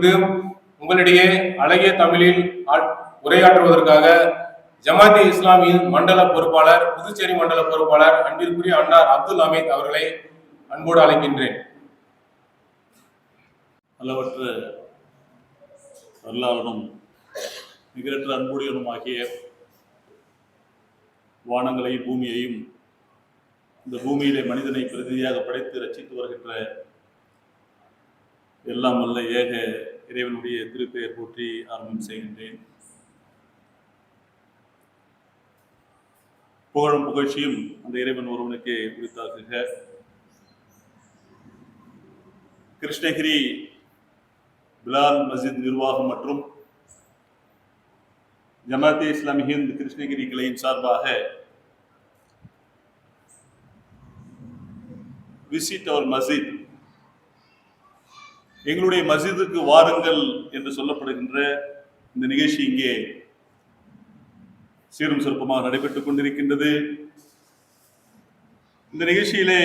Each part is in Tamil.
குறித்து உங்களிடையே அழகிய தமிழில் உரையாற்றுவதற்காக ஜமாத்தி இஸ்லாமியின் மண்டல பொறுப்பாளர், புதுச்சேரி மண்டல பொறுப்பாளர் அன்பிற்குரிய அன்னார் அப்துல் ஹமீத் அவர்களை அன்போடு அழைக்கின்றேன். அளவற்ற அருளாளனும் நிகரற்ற அன்புடையனும் ஆகிய வானங்களையும் பூமியையும் இந்த பூமியிலே மனிதனை பிரதிநிதியாக படைத்து ரட்சித்து வருகின்ற எல்லாம் வல்ல ஏக இறைவனுடைய திருப்பெயர் போற்றி ஆரம்பம் செய்கின்றேன். புகழும் புகழ்ச்சியும் அந்த இறைவன் ஒருவனுக்கே உரித்தாக்குக. கிருஷ்ணகிரி பிலால் மஸ்ஜித் நிர்வாகம் மற்றும் ஜமாத்தே இஸ்லாமி ஹிந்த் கிருஷ்ணகிரி கிளையின் சார்பாக விசிட் அவர் மஸ்ஜித், எங்களுடைய மஸ்ஜிதுக்கு வாருங்கள் என்று சொல்லப்படுகின்ற இந்த நிகழ்ச்சி இங்கே சீரும் சிறப்புமாக நடைபெற்றுக் கொண்டிருக்கின்றது. இந்த நிகழ்ச்சியிலே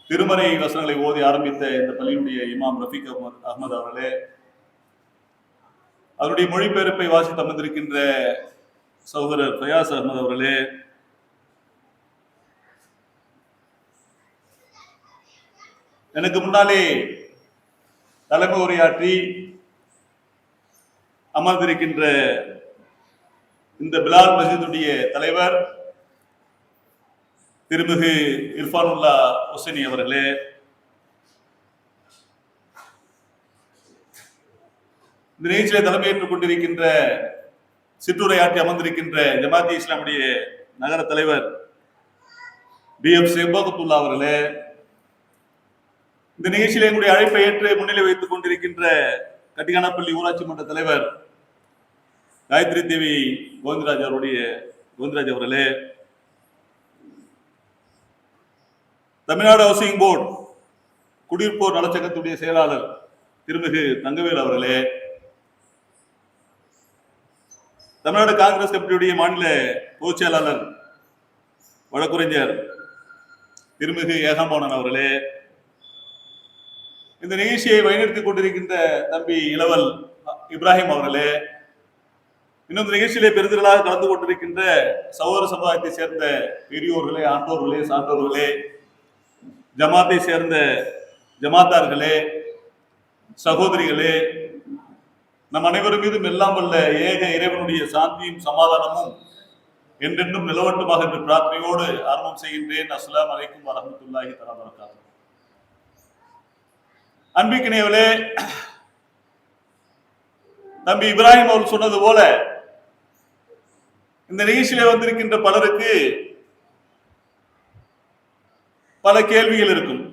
திருமறை வசனங்களை ஓதி ஆரம்பித்த இந்த பள்ளியினுடைய இமாம் ரஃபீக் அஹமது அவர்களே, அவருடைய மொழிபெயர்ப்பை வாசித்து அமர்ந்திருக்கின்ற சகோதரர் ஃபயாஸ் அஹமது அவர்களே, எனக்கு முன்னாலே தலைமை உரையாற்றி அமர்ந்திருக்கின்ற இந்த பிலால் மஸ்ஜிதுடைய தலைவர் திருமிகு இர்ஃபானுல்லா ஹுசைனி அவர்களே, இந்த நிகழ்ச்சியிலே தலைமையேற்றுக் கொண்டிருக்கின்ற சிற்றுரையாற்றி அமர்ந்திருக்கின்ற ஜமாத்தி இஸ்லாமுடைய நகர தலைவர் BF செம்பகத்துல்லா அவர்களே, இந்த நிகழ்ச்சியிலே எங்களுடைய அழைப்பை ஏற்று முன்னிலை வைத்துக் கொண்டிருக்கின்ற கட்டிகானப்பள்ளி ஊராட்சி மன்ற தலைவர் காயத்ரி தேவி கோவிந்தராஜ் அவர்களே, தமிழ்நாடு ஹவுசிங் போர்டு குடியிருப்போர் நலச்சங்கத்துடைய செயலாளர் திருமிகு தங்கவேல் அவர்களே, தமிழ்நாடு காங்கிரஸ் கமிட்டியுடைய மாநில பொதுச் செயலாளர் வழக்குரைஞர் திருமிகு ஏகாம்பவனன் அவர்களே, இந்த நிகழ்ச்சியை வழிநடத்திக் கொண்டிருக்கின்ற தம்பி இளவல் இப்ராஹிம் அவர்களே, இன்னும் இந்த நிகழ்ச்சியிலே பெருந்திரளாக கலந்து கொண்டிருக்கின்ற சகோதர சமுதாயத்தை சேர்ந்த பெரியோர்களே, ஆண்டோர்களே, சான்றோர்களே, ஜமாத்தை சேர்ந்த ஜமாத்தார்களே, சகோதரிகளே, நம் அனைவரும் மீதும் எல்லாம் வல்ல ஏக இறைவனுடைய சாந்தியும் சமாதானமும் என்றென்றும் நிலவட்டுமாக என்று பிரார்த்தனையோடு ஆரம்பம் செய்கின்றேன். அஸ்ஸலாமு அலைக்கும் வரஹ்மத்துல்லாஹி தஆலா வபரகாத்துஹு. அன்பிற்கினியவர்களே, தம்பி இப்ராஹிம் அவர்கள் சொன்னது போல இந்த நிகழ்ச்சியிலே வந்திருக்கின்ற பலருக்கு பல கேள்விகள் இருக்கும்.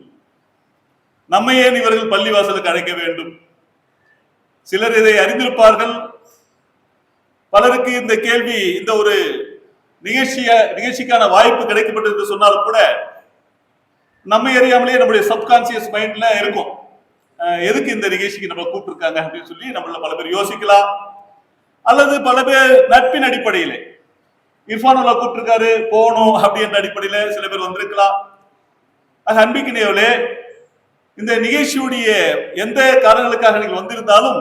நம்மை ஏன் இவர்கள் பள்ளிவாசலுக்கு அழைக்க வேண்டும்? சிலர் இதை அறிந்திருப்பார்கள். பலருக்கு இந்த கேள்வி, இந்த ஒரு நிகழ்ச்சிக்கான வாய்ப்பு கிடைக்கப்பட்டது என்று சொன்னாலும் கூட நம்மை அறியாமலே நம்முடைய சப்கான்சியஸ் மைண்ட்ல இருக்கும், எதுக்கு இந்த நிகழ்ச்சிக்கு நம்ம கூப்பிட்டுருக்காங்க அப்படின்னு சொல்லி நம்மள பல பேர் யோசிக்கலாம். அல்லது பல பேர் நட்பின் அடிப்படையிலே இர்ஃபானுல்லா கூப்பிட்டுருக்காரு போகணும் அப்படின்ற அடிப்படையில சில பேர் வந்திருக்கலாம். அன்பிக்கினேவலே, இந்த நிகழ்ச்சியுடைய எந்த காரணங்களுக்காக நீங்கள் வந்திருந்தாலும்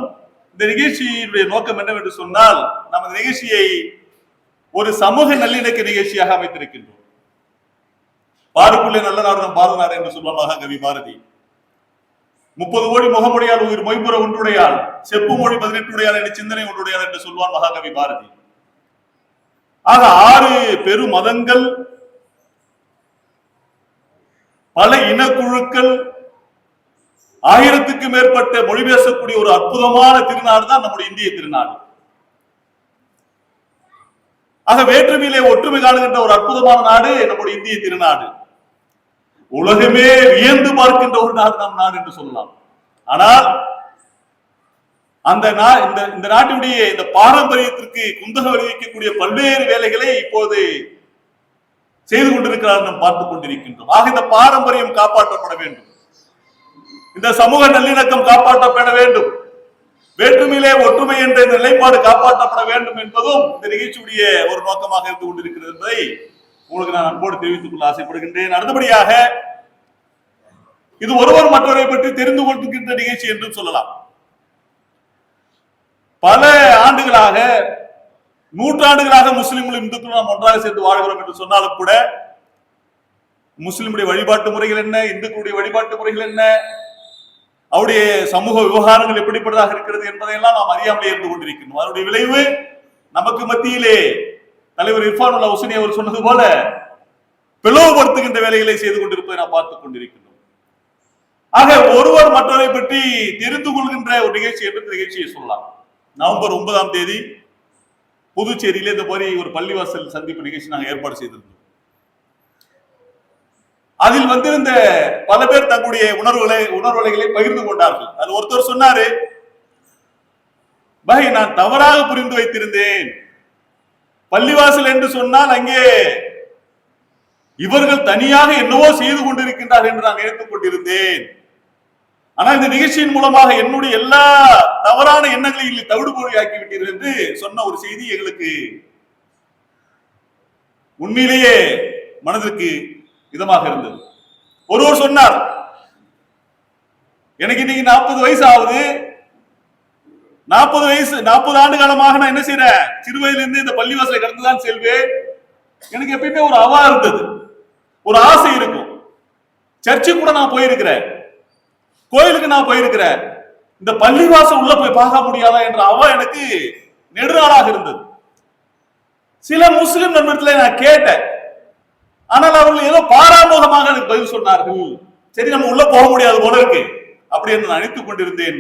இந்த நிகழ்ச்சியுடைய நோக்கம் என்னவென்று சொன்னால், நமது நிகழ்ச்சியை ஒரு சமூக நல்லிணக்க நிகழ்ச்சியாக அமைத்திருக்கின்றோம். பாருக்குள்ளே நல்ல நாடு நம் பாரத நாடு என்று சொல்வார் மகாகவி பாரதி. 30 கோடி முகமுடையால் உயிர் மொய்புற ஒன்றுடையால், செப்பு மொழி 18 உடையால் என்ற சிந்தனை ஒன்றுடையால் என்று சொல்வார் மகாகவி பாரதி. ஆக 6 பெரு மதங்கள், பல இனக்குழுக்கள், 1000க்கும் மேற்பட்ட மொழி பேசக்கூடிய ஒரு அற்புதமான திருநாடு தான் நம்முடைய இந்திய திருநாடு. ஆக வேற்றுமையிலே ஒற்றுமை காணுகின்ற ஒரு அற்புதமான நாடு நம்முடைய இந்திய திருநாடு. உலகமே வியந்து பார்க்கின்ற ஒரு நாடு நம் நாடு என்று சொல்லலாம். ஆனால் இந்த நாட்டினுடைய இந்த பாரம்பரியத்திற்கு குந்தகம் விளைவிக்கக்கூடிய பல்வேறு வேலைகளை இப்போது செய்து கொண்டிருக்கிறார், நாம் பார்த்துக் கொண்டிருக்கின்றோம். ஆக இந்த பாரம்பரியம் காப்பாற்றப்பட வேண்டும், இந்த சமூக நல்லிணக்கம் காப்பாற்றப்பட வேண்டும், வேற்றுமையிலே ஒற்றுமை என்ற இந்த நிலைப்பாடு காப்பாற்றப்பட வேண்டும் என்பதும் இந்த நிகழ்ச்சியுடைய ஒரு நோக்கமாக இருந்து கொண்டிருக்கிறது என்பதை உங்களுக்கு நான் அன்போடு தெரிவித்துக் கொள்ள ஆசைப்படுகின்றேன். அடுத்தபடியாக இது ஒருவர் மற்றவரை பற்றி தெரிந்து கொள்கின்ற நிகழ்ச்சி என்றும் சொல்லலாம். பல ஆண்டுகளாக, நூற்றாண்டுகளாக முஸ்லிம்களும் இந்துக்களும் நாம் ஒன்றாக சேர்ந்து வாழ்கிறோம் என்று சொன்னாலும் கூட முஸ்லிமுடைய வழிபாட்டு முறைகள் என்ன, இந்துக்களுடைய வழிபாட்டு முறைகள் என்ன, அவருடைய சமூக விவகாரங்கள் எப்படிப்பட்டதாக இருக்கிறது என்பதையெல்லாம் நாம் அறியாமலே இருந்து கொண்டிருக்கிறோம். அதனுடைய விளைவு நமக்கு மத்தியிலே தலைவர் இர்ஃபானுல்லா ஹுசைனி அவர் சொன்னது போல பிளவுபடுத்துகின்ற வேலைகளை செய்து கொண்டிருப்பதை நாம் பார்த்துக் கொண்டிருக்கிறோம். ஆக ஒருவர் மற்றவரை பற்றி தெரிந்து கொள்கின்ற ஒரு நிகழ்ச்சி என்று நிகழ்ச்சியை சொல்லலாம். நவம்பர் 9ஆம் தேதி புதுச்சேரியிலே இந்த மாதிரி ஒரு பள்ளிவாசல் சந்திப்பு நிகழ்ச்சி நாங்கள் ஏற்பாடு செய்திருந்தோம். அதில் வந்திருந்த பல பேர் தங்களுடைய உணர்வுகளை பகிர்ந்து கொண்டார்கள். அது ஒருத்தர் சொன்னாரு, பாய் நான் தவறாக புரிந்து வைத்திருந்தேன், பள்ளிவாசல் என்று சொன்னால் அங்கே இவர்கள் தனியாக என்னவோ செய்து கொண்டிருக்கின்றார்கள் என்று நான் நினைத்துக் கொண்டிருந்தேன். ஆனா இந்த நிகழ்ச்சியின் மூலமாக என்னுடைய எல்லா தவறான எண்ணங்களை தவிடுபொடி ஆக்கிவிட்டீர்கள் என்று சொன்ன ஒரு செய்தி எங்களுக்கு உண்மையிலேயே மனதிற்கு இதமாக இருந்தது. ஒருவர் சொன்னார், எனக்கு இன்னைக்கு 40 வயசு ஆகுது, 40 ஆண்டு காலமாக நான் என்ன செய்யறேன், சிறு வயதிலிருந்து இந்த பள்ளிவாசலை கடந்துதான் செல்வேன். எனக்கு எப்பயுமே ஒரு அவா இருந்தது, ஒரு ஆசை இருக்கும். சர்ச்சுக்கு கூட நான் போயிருக்கிறேன், கோயிலுக்கு நான் போயிருக்கிறேன், இந்த பள்ளிவாசல் உள்ள போய் பார்க்க முடியாதா என்ற அவா எனக்கு நெடுநாளாக இருந்தது. சில முஸ்லிம் நண்பர்களை நான் கேட்டேன், ஆனால் அவர்கள் ஏதோ பாராமுகமாக எனக்கு பதில் சொன்னார்கள். சரி நம்ம உள்ள போக முடியாது போல இருக்கு அப்படி என்று நான் நினைத்துக் கொண்டிருந்தேன்.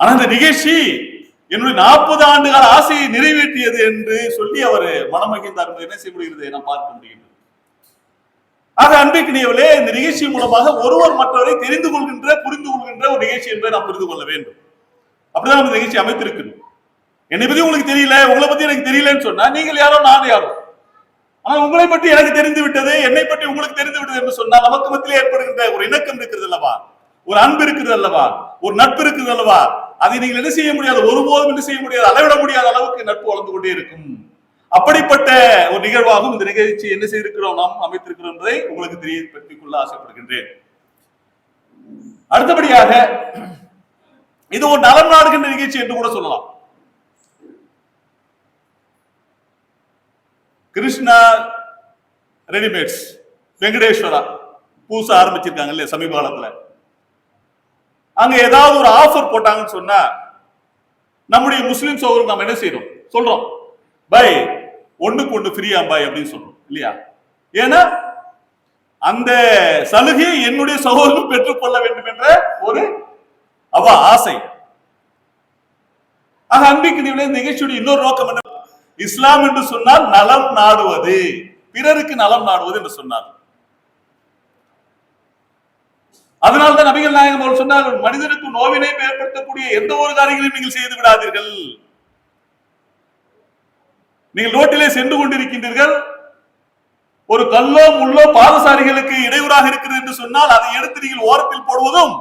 ஆனா இந்த நிகழ்ச்சி என்னுடைய 40 ஆண்டுகால ஆசையை நிறைவேற்றியது என்று சொல்லி அவர் மனமகிழ்ந்தார் என்பதை என்ன செய்ய முடிகிறது நாம் பார்க்க முடிகிறது. ஆக அன்பிற்கினியவர்களே, இந்த நிகழ்ச்சி மூலமாக ஒருவர் மற்றவரை தெரிந்து கொள்கின்ற, புரிந்து கொள்கின்ற ஒரு நிகழ்ச்சி என்பதை நாம் புரிந்து கொள்ள வேண்டும். அப்படிதான் நம்ம நிகழ்ச்சி அமைத்திருக்கணும். என்னை பத்தி உங்களுக்கு தெரியல, உங்களை பத்தி எனக்கு தெரியலன்னு சொன்னா நீங்கள் யாரோ நான் யாரோ. ஆனால் உங்களை பற்றி எனக்கு தெரிந்து விட்டது, என்னை பற்றி உங்களுக்கு தெரிந்து விட்டது என்று சொன்னால் நமக்கு மத்தியிலே ஏற்படுகின்ற ஒரு இணக்கம் இருக்கிறது அல்லவா, ஒரு அன்பு இருக்கிறது அல்லவா, ஒரு நட்பு இருக்கிறது அல்லவா, அதை நீங்கள் என்ன செய்ய முடியாது, ஒருபோதும் என்ன செய்ய முடியாது, அளவிட முடியாத அளவுக்கு நட்பு வளர்ந்து கொண்டே இருக்கும். அப்படிப்பட்ட ஒரு நிகழ்வாகவும் இந்த நிகழ்ச்சி என்ன செய்திருக்கிறோம், நாம் அமைத்திருக்கிறோம் என்பதை உங்களுக்கு தெரியப்படுத்திக் கொள்ள ஆசைப்படுகின்றேன். அடுத்தபடியாக இது ஒரு நலம் நாடுகின்ற நிகழ்ச்சி என்று கூட சொல்லலாம். கிருஷ்ணா ரெடிமேட்ஸ் வெங்கடேஸ்வரா புதுசா ஆரம்பிச்சிருக்காங்க இல்லையா சமீப காலத்துல, அங்க ஏதாவது ஒரு ஆஃபர் போட்டாங்கன்னு சொன்னா நம்முடைய முஸ்லிம் சகோதரர் நாம் என்ன செய்யறோம், சொல்றோம் பாய் ஒண்ணுக்கு ஒண்ணு ஃப்ரீயா பாய் அப்படின்னு சொல்றோம் இல்லையா. ஏன்னா அந்த சலுகையை என்னுடைய சகோதரரும் பெற்றுக்கொள்ள வேண்டும் என்ற ஒரு ஆசை. ஆக அன்பிற்கு நிகழ்ச்சியுடைய இன்னொரு நோக்கம் என்ன, இஸ்லாம் என்று சொன்னால் நலம் நாடுவது, பிறருக்கு நலம் நாடுவது என்று சொன்னார். அதனால்தான் நபிகள் நாயகம் அவர்கள் சொன்னார்கள், மனிதனுக்கு நோவினை ஏற்படுத்தக்கூடிய எந்த ஒரு காரியங்களையும் நீங்கள் செய்து விடாதீர்கள். நீங்கள் ரோட்டிலே சென்று கொண்டிருக்கின்றீர்கள், ஒரு கல்லோ முள்ளோ பாதசாரிகளுக்கு இடையூறாக இருக்கிறது என்று சொன்னால் அதை எடுத்து நீங்கள் ஓரத்தில் போடுவதும்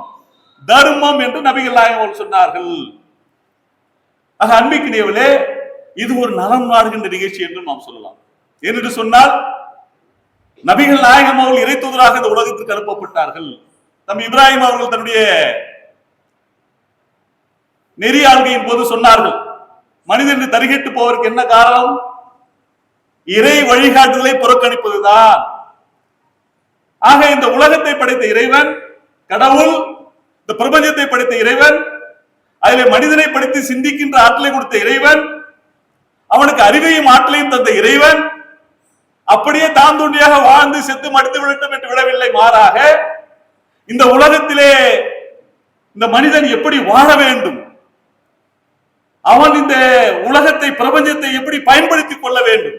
தர்மம் என்று நபிகள் நாயகம் அவர்கள் சொன்னார்கள். ஆக அன்பிற்கினியவர்களே, இது ஒரு நலம் நாடுகின்ற நிகழ்ச்சி என்று நாம் சொல்லலாம். ஏனென்று சொன்னால் நபிகள் நாயகம் அவர்கள் இறை தூதராக இந்த உலகத்திற்கு அனுப்பப்பட்டார்கள். தம் இப்ராஹிம் அவர்கள் தன்னுடைய நெறி ஆள்கையின் போது சொன்னார்கள், மனிதன் தரிகட்டு போவதற்கு என்ன காரணம், இறை வழிகாட்டுதலை புறக்கணிப்பதுதான். ஆக இந்த உலகத்தை படைத்த இறைவன் கடவுள், இந்த பிரபஞ்சத்தை படைத்த இறைவன், அதிலே மனிதனை படைத்து சிந்திக்கின்ற ஆற்றலை கொடுத்த இறைவன், அவனுக்கு அறிவையும் ஆற்றலையும் தந்த இறைவன், அப்படியே தான் தோன்றியாக வாழ்ந்து செத்து மடித்து விடட்டும் என்று விடவில்லை. மாறாக இந்த உலகத்திலே இந்த மனிதன் எப்படி வாழ வேண்டும், அவன் இந்த உலகத்தை பிரபஞ்சத்தை எப்படி பயன்படுத்திக் கொள்ள வேண்டும்,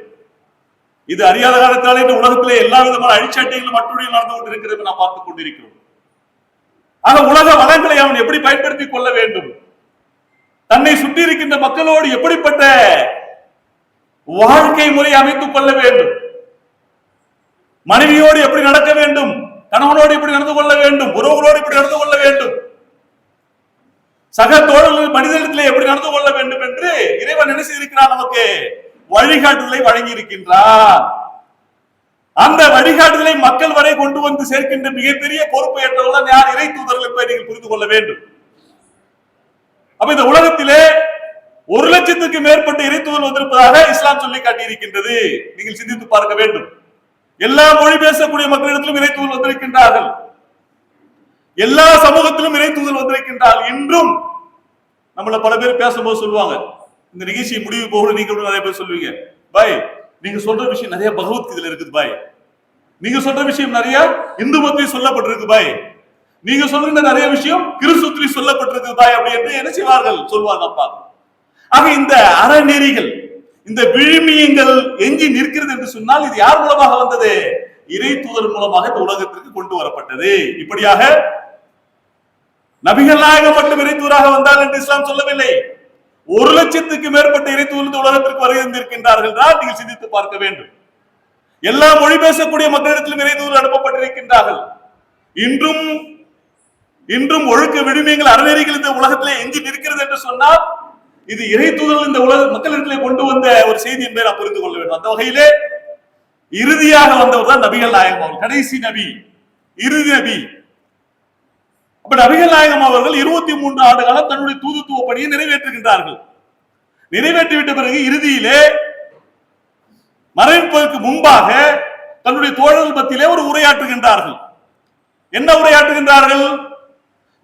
இது அறியாத காலத்தாலே இந்த உலகத்திலே எல்லா விதமான அழிச்சாட்டைகளும் மற்றொரு நடந்து கொண்டிருக்கிறது நாம் பார்த்துக் கொண்டிருக்கிறோம். ஆக உலக வளங்களை அவன் எப்படி பயன்படுத்திக் கொள்ள வேண்டும், தன்னை சுற்றி இருக்கின்ற மக்களோடு எப்படிப்பட்ட வாழ்க்கை முறை அமைத்துக் கொள்ள வேண்டும், மனைவியோடு எப்படி நடக்க வேண்டும், கணவனோடு எப்படி நடந்து கொள்ள வேண்டும், உறவுகளோடு எப்படி நடந்து கொள்ள வேண்டும், சக தோழர்கள் மனிதனிடத்திலே எப்படி நடந்து கொள்ள வேண்டும் என்று இறைவன் என்ன செய்திருக்கிறார், நமக்கு வழிகாட்டுதலை வழங்கி இருக்கின்றார். அந்த வழிகாட்டுதலை மக்கள் வரை கொண்டு வந்து சேர்க்கின்ற மிகப்பெரிய பொறுப்பை ஏற்றவர்கள் யார்? இறை தூதர்கள் என்பதை நீங்கள் புரிந்து கொள்ள வேண்டும். அப்ப இந்த உலகத்திலே 1,00,000க்கு மேற்பட்ட இறை தூதர்கள் வந்திருப்பதாக இஸ்லாம் சொல்லி காட்டியிருக்கின்றது. நீங்கள் சிந்தித்து பார்க்க வேண்டும். எல்லா மொழி பேசக்கூடிய மக்களிடத்திலும் இறை தூதர்கள் வந்திருக்கின்றார்கள். எல்லா சமூகத்திலும் இறை தூதர்கள் வந்திருக்கின்றார்கள். இன்றும் நம்மள பல பேர் பேசும்போது சொல்லுவாங்க, இந்த நிகழ்ச்சி முடிவு போகணும், நீங்க நிறைய பேர் சொல்லுவீங்க, பாய் நீங்க சொல்ற விஷயம் நிறைய பகவத்கீதையில இருக்குது பாய், நீங்க சொல்ற விஷயம் நிறைய இந்து மதத்தில் சொல்லப்பட்டிருக்கு பாய், நீங்க சொல்ற நிறைய விஷயம் கிறிஸ்துவத்தில் சொல்லப்பட்டிருக்கு பாய் அப்படி என்று என்ன செய்வார்கள் சொல்வார்கள். அப்பா ஆக இந்த அறநெறிகள், இந்த விழுமியங்கள் எஞ்சி நிற்கிறது என்று சொன்னால் இது யார் மூலமாக வந்தது? இறை தூதர் மூலமாக இந்த உலகத்திற்கு கொண்டு வரப்பட்டது. இப்படியாக நபிகள் நாயகம் மட்டும் இறை தூதராக வந்தால் என்று இஸ்லாம் சொல்லவில்லை. 1,00,000க்கு மேற்பட்ட இறை தூதர் உலகத்திற்கு வருகின்றார்கள் என்றால் நீங்கள் சிந்தித்து பார்க்க வேண்டும். எல்லா மொழி பேசக்கூடிய மக்களிடத்திலும் இறை தூதர் அனுப்பப்பட்டிருக்கின்றார்கள். இன்றும் ஒழுக்க விழுமியங்கள் அறநெறிகள் இந்த உலகத்திலே எஞ்சி நிற்கிறது என்று சொன்னால் இது இறை தூதர்கள் இந்த உலக மக்களிடத்திலே கொண்டு வந்த ஒரு செய்தி என்பதை நாம் புரிந்து கொள்ள வேண்டும். அந்த வகையிலே இறுதியாக வந்தவர் தான் நபிகள் நாயகம் அவர்கள், கடைசி நபி, இறுதி நபி. அப்ப நபிகள் நாயகம் அவர்கள் 23 ஆண்டு காலம் தன்னுடைய தூதுத்துவ பணியை நிறைவேற்றுகின்றார்கள். நிறைவேற்றிவிட்ட பிறகு இறுதியிலே மறைப்பதற்கு முன்பாக தன்னுடைய தோழர்கள் மத்தியிலே ஒரு உரையாற்றுகின்றார்கள். என்ன உரையாற்றுகின்றார்கள்?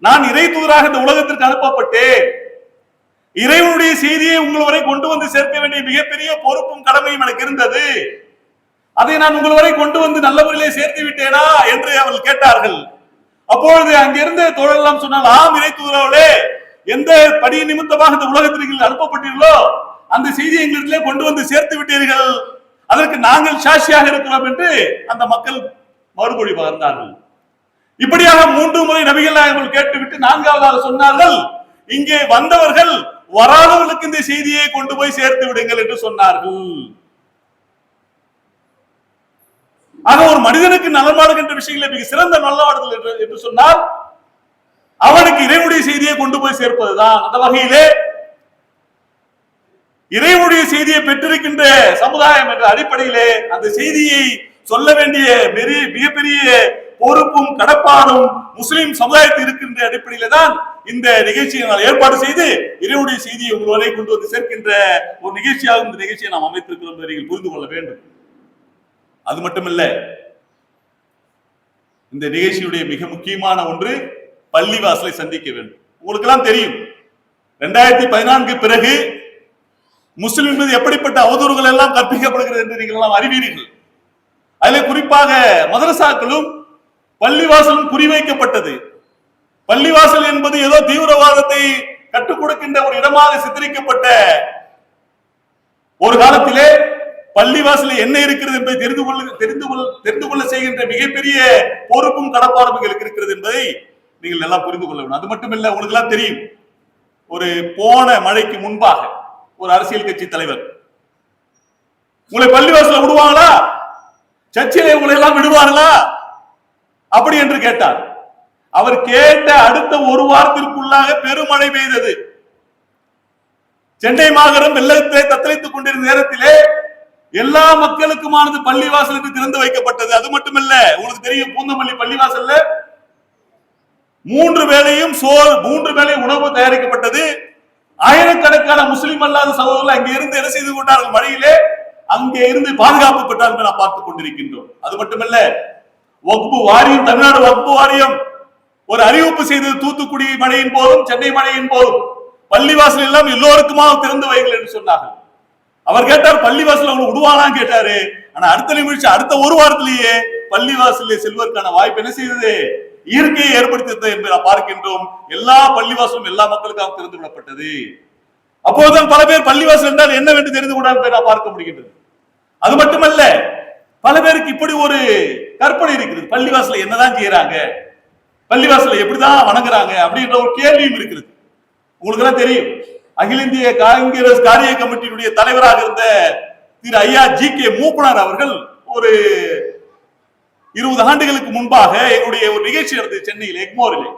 நான் இறை தூதராக இந்த உலகத்திற்கு அனுப்பப்பட்டேன், இறைவனுடைய செய்தியை உங்கள் வரை கொண்டு வந்து சேர்க்க வேண்டிய மிகப்பெரிய பொறுப்பும் கடமையும் எனக்கு இருந்தது, அதை நான் உங்கள் வரை கொண்டு வந்து நல்ல முறையிலே சேர்த்து விட்டேனா என்று அவர்கள் கேட்டார்கள். அப்பொழுது அங்கிருந்த தோழர்கள் சொன்னால், ஆம் இறை தூதரே, எந்த படி நிமித்தமாக இந்த உலகத்திற்கு அனுப்பப்பட்டீர்களோ அந்த செய்தியை எங்களிடத்திலே கொண்டு வந்து சேர்த்து விட்டீர்கள், அதற்கு நாங்கள் சாட்சியாக இருக்கிறோம் என்று அந்த மக்கள் மறுமொழி பகர்ந்தார்கள். இப்படியாக 3 முறை நபிகள் நாயகம் கேட்டுவிட்டு 4வதாக சொன்னார்கள், இங்கே வந்தவர்கள் வராதவர்களுக்கு இந்த செய்தியை கொண்டு போய் சேர்த்து விடுங்கள் என்று சொன்னார்கள். ஆக ஒரு மனிதனுக்கு நலமாடுகின்ற விஷயங்களை மிக சிறந்த நல்லவாடுதல் என்று சொன்னால் அவனுக்கு இறைவனுடைய செய்தியை கொண்டு போய் சேர்ப்பதுதான். அந்த வகையிலே இறைவனுடைய செய்தியை பெற்றிருக்கின்ற சமுதாயம் என்ற அடிப்படையிலே அந்த செய்தியை சொல்ல வேண்டிய மிகப்பெரிய பொறுப்பும் கடப்பாடும் முஸ்லிம் சமுதாயத்தில் இருக்கின்ற அடிப்படையில தான் இந்த நிகழ்ச்சியை நாம் ஏற்பாடு செய்து இறைவனுடைய செய்தியை உங்கள் வரை கொண்டு வந்து சேர்க்கின்ற ஒரு நிகழ்ச்சியாக இந்த நிகழ்ச்சியை நாம் அமைத்திருக்கிறோம் என்பதை நீங்கள் புரிந்து கொள்ள வேண்டும். அது மட்டுமல்ல, இந்த நிகழ்ச்சியுடைய மிக முக்கியமான ஒன்று பள்ளிவாசலை சந்திக்க வேண்டும். உங்களுக்கு எல்லாம் தெரியும், 2014 பிறகு முஸ்லிம் மீது எப்படிப்பட்ட அவதூறுகள் எல்லாம் கற்பிக்கப்படுகிறது என்று நீங்கள் எல்லாம் அறிவீர்கள். அதில் குறிப்பாக மதரசாக்களும் பள்ளிவாசலும் குறிவைக்கப்பட்டது. பள்ளிவாசல் என்பது ஏதோ தீவிரவாதத்தை கற்றுக் கொடுக்கின்ற ஒரு இடமாக சித்தரிக்கப்பட்ட ஒரு காலத்திலே பள்ளிவாசலில் என்ன இருக்கிறது என்பதை தெரிந்து கொள்ள செய்கின்ற மிகப்பெரிய பொறுப்பும் கடப்பாடும் எங்களுக்கு இருக்கிறது என்பதை நீங்கள் எல்லாம் புரிந்து கொள்ள வேண்டும். அது மட்டுமில்லை, உங்களுக்கு எல்லாம் தெரியும், ஒரு போன மழைக்கு முன்பாக ஒரு அரசியல் கட்சி தலைவர் உங்களை பள்ளிவாசல விடுவாங்களா, சர்ச்சிலே உங்களை எல்லாம் விடுவார்களா அப்படி என்று கேட்டார். அவர் கேட்ட அடுத்த ஒரு வாரத்திற்குள்ளாக பெருமழை பெய்தது. சென்னை மாநகரம் வெள்ளத்தை தத்தளித்துக் கொண்டிருந்த நேரத்திலே எல்லா மக்களுக்குமானது பள்ளிவாசலுக்கு திறந்து வைக்கப்பட்டது. அது மட்டுமல்ல, உங்களுக்கு தெரியும், பூந்தமல்லி பள்ளிவாசல்ல 3 வேளையும் சோறு 3 வேளை உணவு தயாரிக்கப்பட்டது. ஆயிரக்கணக்கான முஸ்லிம் அல்லாத சகோதரர்கள் அங்கே இருந்து என்ன செய்து கொண்டார்கள்? மழையிலே அங்கே இருந்து பாதுகாப்பு பெற்றார்கள் நாம் பார்த்துக் கொண்டிருக்கின்றோம். அது மட்டுமல்ல, வக்பு வாரியம், தமிழ்நாடு வக்பு வாரியம் ஒரு அறிவிப்பு செய்தது. தூத்துக்குடி மழையின் போதும் சென்னை மழையின் போதும் பள்ளிவாசல் எல்லாம் எல்லோருக்குமா திறந்து வைங்கள் என்று சொன்னார்கள். அவர் கேட்டார், பள்ளிவாசல் அவங்க விடுவானான்னு கேட்டாரு. ஆனா அடுத்த நிமிஷம், அடுத்த ஒரு வாரத்திலேயே பள்ளிவாசலே செல்வதற்கான வாய்ப்பு என்ன செய்தது? இயற்கையை ஏற்படுத்தியது என்பதை நாம் பார்க்கின்றோம். எல்லா பள்ளிவாசலும் எல்லா மக்களுக்காக திறந்து விடப்பட்டது. அப்போதுதான் பல பேர் பள்ளிவாசல் என்றால் என்னவென்று தெரிந்து கொண்டால் நாம் பார்க்க முடிகின்றது. அது மட்டுமல்ல, பல பேருக்கு இப்படி ஒரு கற்பனை இருக்கிறது, பள்ளிவாசல என்னதான் செய்யறாங்க, பள்ளிவாசல எப்படிதான் வணங்குறாங்க அப்படின்ற ஒரு கேள்வியும் இருக்கிறது. உங்களுக்கு எல்லாம் தெரியும், அகில இந்திய காங்கிரஸ் காரிய கமிட்டியினுடைய தலைவராக இருந்த திரு ஐயா ஜி.கே. மூப்பனார் அவர்கள் ஒரு 20 ஆண்டுகளுக்கு முன்பாக எங்களுடைய ஒரு நிகழ்ச்சி நடந்தது சென்னையில் எக்மோரிலே.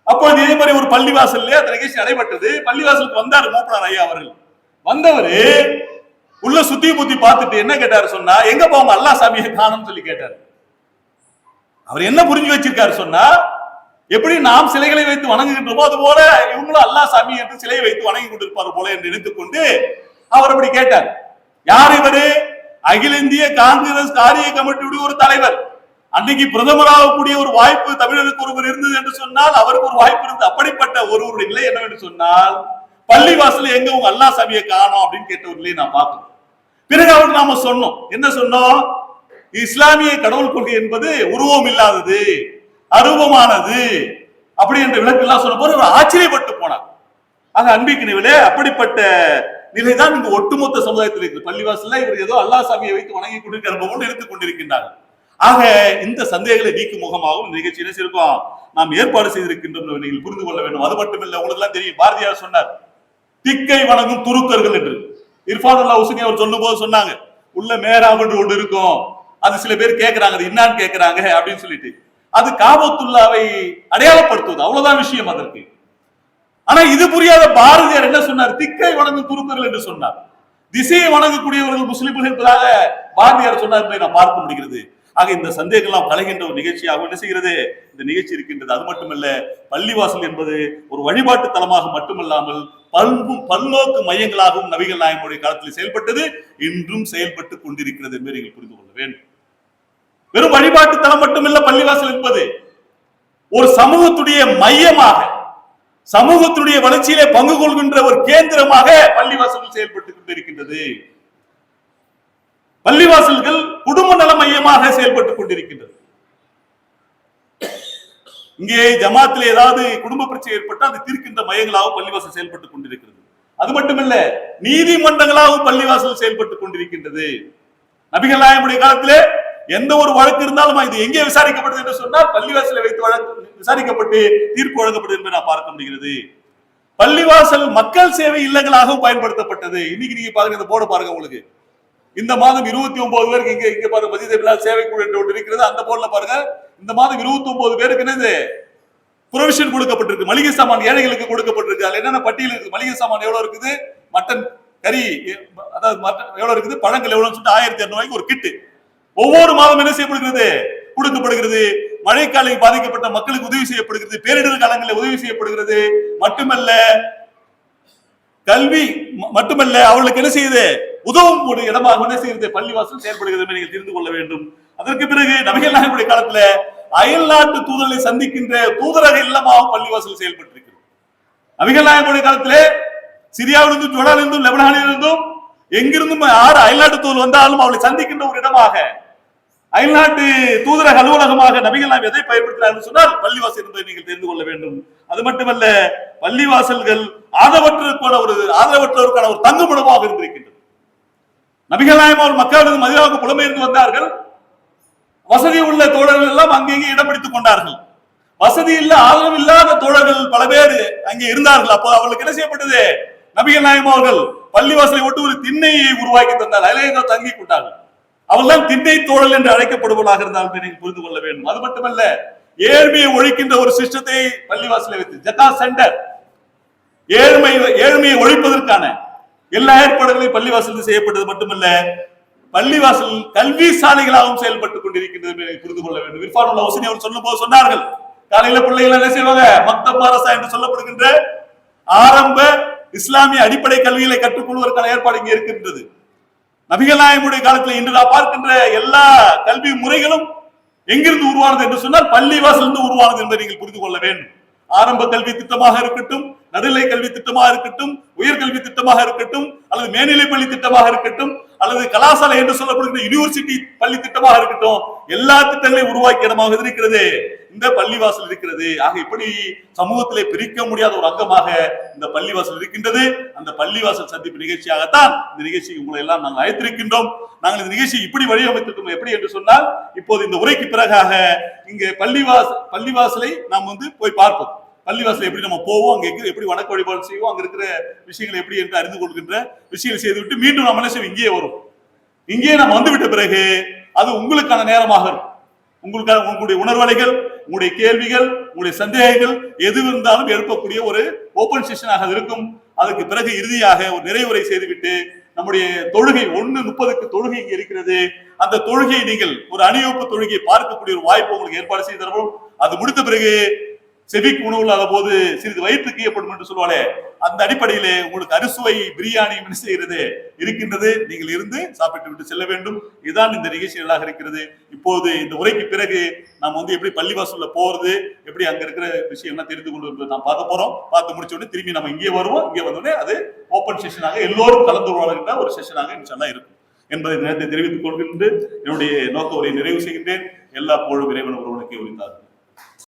அப்பொழுது இதே மாதிரி ஒரு பள்ளிவாசல்ல அந்த நிகழ்ச்சி நடைபெற்றது. பள்ளிவாசலுக்கு வந்தார் மூப்பனார் ஐயா அவர்கள். வந்தவர் உள்ள சுத்தி முத்தி பார்த்துட்டு என்ன கேட்டாரு சொன்னா, எங்க போங்க அல்லாஹ் சாமியை காணும்னு சொல்லி கேட்டாரு. அவர் என்ன புரிஞ்சு வச்சிருக்காரு சொன்னா, எப்படி நாம் சிலைகளை வைத்து வணங்குகின்றோமோ அது போல இவங்களும் அல்லாஹ் சாமி என்று சிலையை வைத்து வணங்கி கொண்டிருப்பார் போல என்று நினைத்துக்கொண்டு அவர் அப்படி கேட்டார். யார் இவரு? அகில இந்திய காங்கிரஸ் காரிய கமிட்டியுடைய ஒரு தலைவர். அன்னைக்கு பிரதமராகக்கூடிய ஒரு வாய்ப்பு தமிழருக்கு ஒருவர் இருந்தது என்று சொன்னால் அவருக்கு ஒரு வாய்ப்பு இருந்தது. அப்படிப்பட்ட ஒருவருடைய நிலை என்னவென்று சொன்னால், பள்ளிவாசல எங்க உங்க அல்லாஹ் சாமியை காணோம் அப்படின்னு கேட்ட ஒரு நிலையை நான் பார்க்கணும். பிறகு அவருக்கு நாம சொன்னோம், என்ன சொன்னோம்? இஸ்லாமிய கடவுள் கொள்கை என்பது உருவம் இல்லாதது, அரூபமானது அப்படி என்ற விளக்கு எல்லாம் சொன்ன போது அவர் ஆச்சரியப்பட்டு போனார். ஆக அன்பிக்கினவிலே அப்படிப்பட்ட நிலைதான் இந்த ஒட்டுமொத்த சமுதாயத்தில் இருக்குது. பள்ளிவாசல்ல இவர் ஏதோ அல்லாஹ் சாமியை வைத்து வணங்கி கொண்டிருக்கிற எடுத்துக் கொண்டிருக்கின்றார். ஆக இந்த சந்தேகங்களை நீக்கும் முகமாகவும் இந்த நிகழ்ச்சி என்ன செய்திருக்கோம், நாம் ஏற்பாடு செய்திருக்கின்றோம். நீங்கள் புரிந்து கொள்ள வேண்டும். அது மட்டுமில்லை, உங்களுக்கு எல்லாம் தெரியும், பாரதியார் சொன்னார் திக்கை வணங்கும் துருக்கர்கள் என்று. இர்ஃபானுல்லா ஹுசைனி அவர் சொல்லும் போது சொன்னாங்க, உள்ள மேராப் என்று ஒன்று இருக்கும், அது சில பேர் கேட்கிறாங்க, அது என்னான்னு கேட்கிறாங்க அப்படின்னு சொல்லிட்டு, அது காபத்துல்லாவை அடையாளப்படுத்துவது, அவ்வளவுதான் விஷயம் அதற்கு. ஆனா இது புரியாத பாரதியார் என்ன சொன்னார்? திக்கை வணங்கும் துருக்கர்கள் என்று சொன்னார். திசையை வணங்கக்கூடியவர்கள் முஸ்லிம்கள் என்பதாக பாரதியார் சொன்னார் என்பதை நாம் பார்க்க முடிகிறது. ஆக இந்த சந்தேகங்கள் கலைகின்ற ஒரு நிகழ்ச்சியாக என்ன செய்கிறது இந்த நிகழ்ச்சி இருக்கின்றது. அது மட்டுமல்ல, பள்ளிவாசல் என்பது ஒரு வழிபாட்டு தலமாக மட்டுமல்லாமல் பல்நோக்கு மையங்களாகவும் நபிகள் நாயகமுடைய காலத்தில் செயல்பட்டது, இன்றும் செயல்பட்டு கொண்டிருக்கிறது என்பதை நீங்கள் புரிந்து கொள்ள வேண்டும். வெறும் வழிபாட்டு தலம் மட்டுமல்ல, பள்ளிவாசல் என்பது ஒரு சமூகத்துடைய மையமாக, சமூகத்துடைய வளர்ச்சியிலே பங்கு கொள்கின்ற ஒரு கேந்திரமாக பள்ளிவாசல்கள் செயல்பட்டு கொண்டிருக்கின்றது. பள்ளிவாசல்கள் குடும்ப நல மையமாக செயல்பட்டுக் கொண்டிருக்கின்றது. இங்கே ஜமாத்தில் ஏதாவது குடும்ப பிரச்சனை ஏற்பட்டால் அது தீர்க்கின்ற மையங்களாக பள்ளிவாசல் செயல்பட்டுக் கொண்டிருக்கிறது. அது மட்டுமல்ல, நீதிமன்றங்களாகவும் பள்ளிவாசல் செயல்பட்டுக் கொண்டிருக்கின்றது. நபிகள் நாயகமுடைய காலத்திலே எந்த ஒரு வழக்கு இருந்தாலும் இது எங்கே விசாரிக்கப்படுது என்று சொன்னால் பள்ளிவாசலை வைத்து வழக்கு விசாரிக்கப்பட்டு தீர்ப்பு வழங்கப்படுது என்பதை நான் பார்க்க முடிகிறது. பள்ளிவாசல் மக்கள் சேவை இல்லங்களாகவும் பயன்படுத்தப்பட்டது. இன்னைக்கு நீங்க பாருங்க, இந்த போர்டு பாருங்க, உங்களுக்கு இந்த மாதம் 29 பேருக்கு இங்க பாருங்க மஸ்ஜித் பிலால் சேவை குழு என்று ஒன்று இருக்கிறது. அந்த போர்டுல பாருங்க, இந்த மாதம் 29 பேருக்கு என்னது ப்ரொவிஷன் கொடுக்கப்பட்டிருக்கு. மளிகை சாமான் ஏழைகளுக்கு கொடுக்கப்பட்டிருக்கு. அதுல என்னென்ன பட்டியல் இருக்கு? மளிகை சாமான் எவ்வளவு இருக்குது, மட்டன் கறி அதாவது மட்டன் எவ்வளவு இருக்குது, பழங்கள் எவ்வளவுன்னு சொல்லிட்டு 1200 ரூபாய்க்கு ஒரு கிட்டு ஒவ்வொரு மாதம் என்ன செய்யப்படுகிறது, கொடுக்கப்படுகிறது. மழைக்காலம் பாதிக்கப்பட்ட மக்களுக்கு உதவி செய்யப்படுகிறது, பேரிடர் காலங்களில் உதவி செய்யப்படுகிறது. மட்டுமல்ல, கல்வி மட்டுமல்ல, அவர்களுக்கு என்ன செய்யுது, உதவும் ஒரு இடமாக என்ன செய்யுது பள்ளிவாசல் செயல்படுகிறது என்று நீங்கள் தெரிந்து கொள்ள வேண்டும். அதற்கு பிறகு நபிகள் நாயகமுடைய காலத்துல அயல் நாட்டு தூதர்களை சந்திக்கின்ற தூதரக இல்லமாக பள்ளிவாசல் செயல்பட்டிருக்கிறது. நபிகள் நாயகமுடைய காலத்திலே சிரியாவிலிருந்தும் ஜோர்டானிலிருந்தும் லெபனானிலிருந்தும் எங்கிருந்தும் யார் அயல்நாட்டு தூதர் வந்தாலும் அவளை சந்திக்கின்ற ஒரு இடமாக, அயல்நாட்டு தூதரக அலுவலகமாக நபிகள் நாயகம் எதை பயன்படுத்தினார் சொன்னால் பள்ளிவாசல் என்பதை நீங்கள் தெரிந்து கொள்ள வேண்டும். அது மட்டுமல்ல, பள்ளிவாசல்கள் ஆதரவற்றோருக்கான ஒரு தங்குமிடமாக இருந்திருக்கின்றது. நபிகள் நாயகம் அவர்கள் மக்களிடம் மதீனாவுக்கு புலம்பெயர்ந்து வந்தார்கள். வசதி உள்ள தோழர்கள் எல்லாம் அங்கேயே இடம் பிடித்துக் கொண்டார்கள். வசதி இல்ல, ஆதரவு இல்லாத தோழர்கள் பல பேர் அங்கே இருந்தார்கள். அப்போ அவர்களுக்கு என்ன செய்யப்பட்டது, நபிகள் நாயகம் அவர்கள் பள்ளிவாசலை ஒட்டு ஒரு திண்ணையை உருவாக்கி தந்தார். அதிலே தங்கி கொண்டார்கள். அவர்கள் திண்ணை தோழல் என்று அழைக்கப்படுவதாக இருந்தால் நீங்கள் புரிந்து கொள்ள வேண்டும். அது மட்டுமல்ல, ஏழ்மையை ஒழிக்கின்ற ஒரு சிஸ்டத்தை பள்ளிவாசலை வைத்து ஜகாத் சென்டர், ஏழ்மையை ஒழிப்பதற்கான எல்லா ஏற்பாடுகளையும் பள்ளிவாசல் செய்யப்பட்டது மட்டுமல்ல, பள்ளிவாசல் கல்வி சாலைகளாகவும் செயல்பட்டுக் கொண்டிருக்கின்றது என்பதை புரிந்து கொள்ள வேண்டும். இர்ஃபானுல்லா ஹுசைனி அவர் சொல்லும் போது சொன்னார்கள், காலையில பிள்ளைகள் என்ன செய்வாங்க, மக்தப் மதரசா என்று சொல்லப்படுகின்ற ஆரம்ப இஸ்லாமிய அடிப்படை கல்விகளை கற்றுக்கொள்வதற்கான ஏற்பாடு இங்கே இருக்கின்றது. நபிகள் நாயகமுடைய காலத்தில் இன்று நான் பார்க்கின்ற எல்லா கல்வி முறைகளும் எங்கிருந்து உருவானது என்று சொன்னால் பள்ளிவாசல் இருந்து உருவானது என்பதை நீங்கள் புரிந்து கொள்ள வேண்டும். ஆரம்ப கல்வி திட்டமாக இருக்கட்டும், நடுநிலை கல்வி திட்டமாக இருக்கட்டும், உயர்கல்வி திட்டமாக இருக்கட்டும், அல்லது மேல்நிலை பள்ளி திட்டமாக இருக்கட்டும், அல்லது கலாசாலை என்று சொல்லப்படுகிற யூனிவர்சிட்டி பள்ளி திட்டமாக இருக்கட்டும், எல்லா திட்டங்களையும் உருவாக்கிய இடமாக இருக்கிறது இந்த பள்ளிவாசல் இருக்கிறது. ஆக இப்படி சமூகத்திலே பிரிக்க முடியாத ஒரு அங்கமாக இந்த பள்ளிவாசல் இருக்கின்றது. அந்த பள்ளிவாசல் சந்திப்பு நிகழ்ச்சியாகத்தான் இந்த நிகழ்ச்சிக்கு உங்களை எல்லாம் நாங்கள் அழைத்திருக்கின்றோம். நாங்கள் இந்த நிகழ்ச்சி இப்படி வடிவமைத்திருக்கோம். எப்படி என்று சொன்னால், இப்போது இந்த உரைக்கு பிறகாக இங்கே பள்ளிவாசலை நாம் போய் பார்ப்போம். பள்ளிவாசல் எப்படி நம்ம போவோம், அங்க எப்படி வணக்க வழிபாடு செய்வோம், அங்க இருக்கிற விஷயங்கள் எப்படி என்று அறிந்து கொள்கின்ற விஷயங்கள் செய்துவிட்டு மீண்டும் நம்ம என்ன செய்வோம், இங்கே வரும். இங்கே நம்ம வந்துவிட்ட பிறகு அது உங்களுக்கான நேரமாக இருக்கும். உங்களுடைய உணர்வலைகள், உங்களுடைய கேள்விகள், உங்களுடைய சந்தேகங்கள் எது இருந்தாலும் எழுப்பக்கூடிய ஒரு ஓபன் செஷனாக இருக்கும். அதுக்கு பிறகு இறுதியாக ஒரு நிறைவுரை செய்துவிட்டு நம்முடைய தொழுகை 1:30க்கு தொழுகை இங்க இருக்கிறது. அந்த தொழுகையை நீங்கள் ஒரு அணிவகுப்பு தொழுகையை பார்க்கக்கூடிய ஒரு வாய்ப்பு உங்களுக்கு ஏற்பாடு செய்து தரவும். அது முடித்த பிறகு செவிக்கு உணவு இல்லாத போது சிறிது வயிற்றுக்கு ஏற்படும் என்று சொல்வாளே, அந்த அடிப்படையிலே உங்களுக்கு அறுசுவை பிரியாணி என்ன செய்கிறது இருக்கின்றது. நீங்கள் இருந்து சாப்பிட்டு விட்டு செல்ல வேண்டும். இதுதான் இந்த நிகழ்ச்சிகளாக இருக்கிறது. இப்போது இந்த உரைக்கு பிறகு நாம் எப்படி பள்ளிவாசல்ல போறது, எப்படி அங்க இருக்கிற விஷயம்லாம் தெரிந்து கொண்டு நாம் பார்க்க போறோம். பார்த்து முடிச்ச உடனே திரும்பி நம்ம இங்கே வருவோம். இங்கே வந்தோடனே அது ஓபன் செஷனாக எல்லோரும் கலந்து கொள்கின்ற ஒரு செஷனாக இன்ஷால்லா இருக்கும் என்பதை நேரத்தை தெரிவித்துக் கொள்கின்ற என்னுடைய நோக்க உரையை நிறைவு செய்கின்றேன். எல்லா புகழும் இறைவன் ஒருவனுக்கே உரித்தார்.